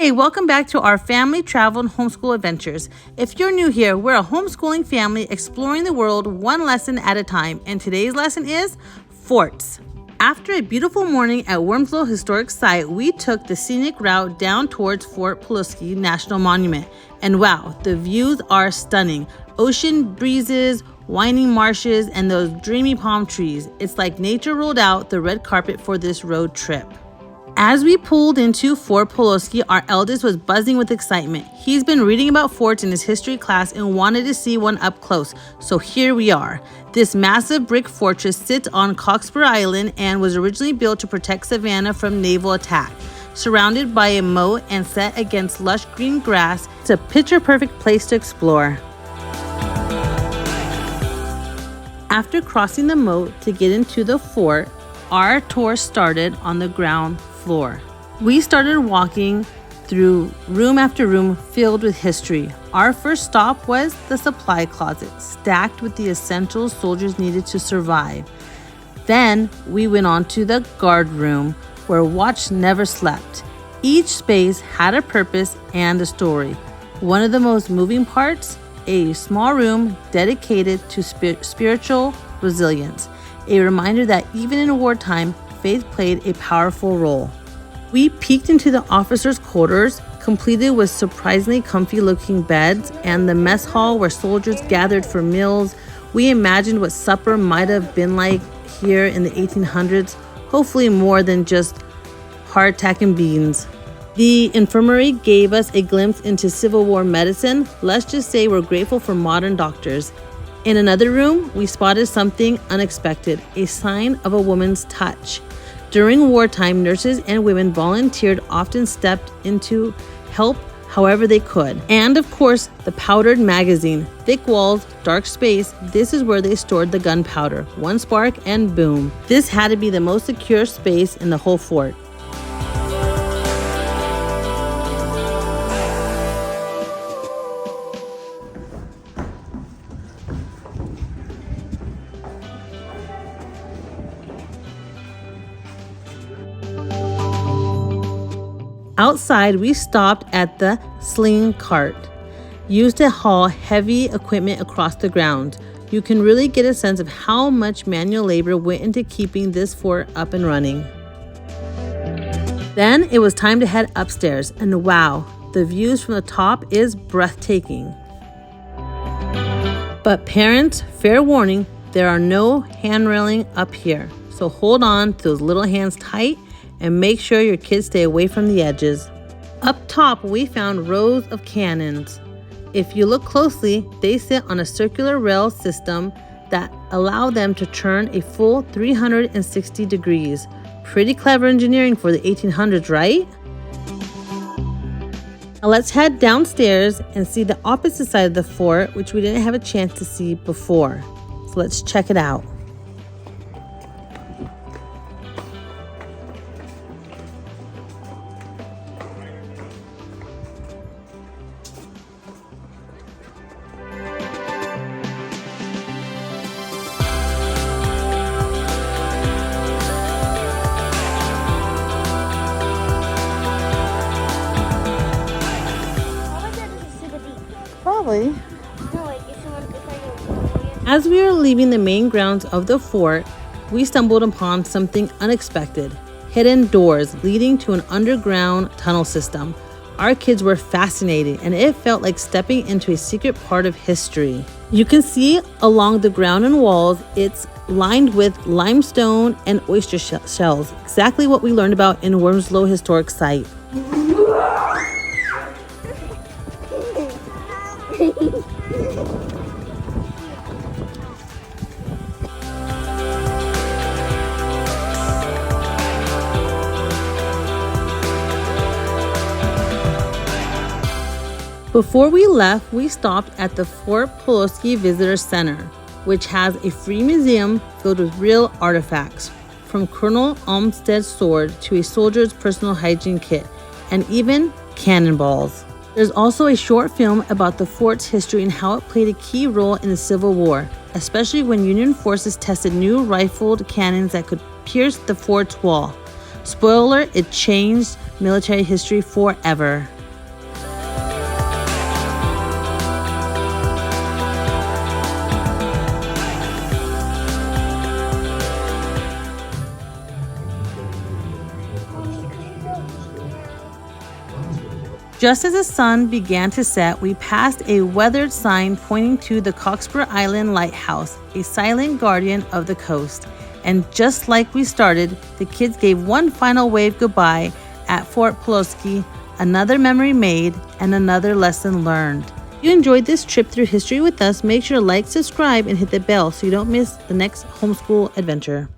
Hey, welcome back to our family travel and homeschool adventures. If you're new here, we're a homeschooling family exploring the world one lesson at a time, and today's lesson is forts. After a beautiful morning at Wormsloe Historic Site, we took the scenic route down towards Fort Pulaski National Monument. And wow, the views are stunning. Ocean breezes, winding marshes, and those dreamy palm trees. It's like nature rolled out the red carpet for this road trip. As we pulled into Fort Pulaski, our eldest was buzzing with excitement. He's been reading about forts in his history class and wanted to see one up close, so here we are. This massive brick fortress sits on Cockspur Island and was originally built to protect Savannah from naval attack. Surrounded by a moat and set against lush green grass, it's a picture-perfect place to explore. After crossing the moat to get into the fort, our tour started on the ground floor. We started walking through room after room filled with history. Our first stop was the supply closet, stacked with the essentials soldiers needed to survive. Then we went on to the guard room, where watch never slept. Each space had a purpose and a story. One of the most moving parts, a small room dedicated to spiritual resilience. A reminder that even in wartime, faith played a powerful role. We peeked into the officers' quarters, completed with surprisingly comfy looking beds, and the mess hall where soldiers gathered for meals. We imagined what supper might have been like here in the 1800s, hopefully more than just hardtack and beans. The infirmary gave us a glimpse into Civil War medicine. Let's just say we're grateful for modern doctors. In another room, we spotted something unexpected, a sign of a woman's touch. During wartime, nurses and women volunteered, often stepped in to help however they could. And of course, the powdered magazine. Thick walls, dark space, this is where they stored the gunpowder. One spark and boom. This had to be the most secure space in the whole fort. Outside, we stopped at the sling cart, used to haul heavy equipment across the ground. You can really get a sense of how much manual labor went into keeping this fort up and running. Then it was time to head upstairs, and wow, the views from the top is breathtaking. But parents, fair warning, there are no hand railing up here, so hold on to those little hands tight and make sure your kids stay away from the edges. Up top, we found rows of cannons. If you look closely, they sit on a circular rail system that allow them to turn a full 360 degrees. Pretty clever engineering for the 1800s, right? Now let's head downstairs and see the opposite side of the fort, which we didn't have a chance to see before. So let's check it out. Probably. As we were leaving the main grounds of the fort, we stumbled upon something unexpected. Hidden doors leading to an underground tunnel system. Our kids were fascinated, and it felt like stepping into a secret part of history. You can see along the ground and walls, it's lined with limestone and oyster shells. Exactly what we learned about in Wormsloe Historic Site. Before we left, we stopped at the Fort Pulaski Visitor Center, which has a free museum filled with real artifacts, from Colonel Olmsted's sword to a soldier's personal hygiene kit, and even cannonballs. There's also a short film about the fort's history and how it played a key role in the Civil War, especially when Union forces tested new rifled cannons that could pierce the fort's wall. Spoiler, it changed military history forever. Just as the sun began to set, we passed a weathered sign pointing to the Cockspur Island Lighthouse, a silent guardian of the coast. And just like we started, the kids gave one final wave goodbye at Fort Pulaski, another memory made, and another lesson learned. If you enjoyed this trip through history with us, make sure to like, subscribe, and hit the bell so you don't miss the next homeschool adventure.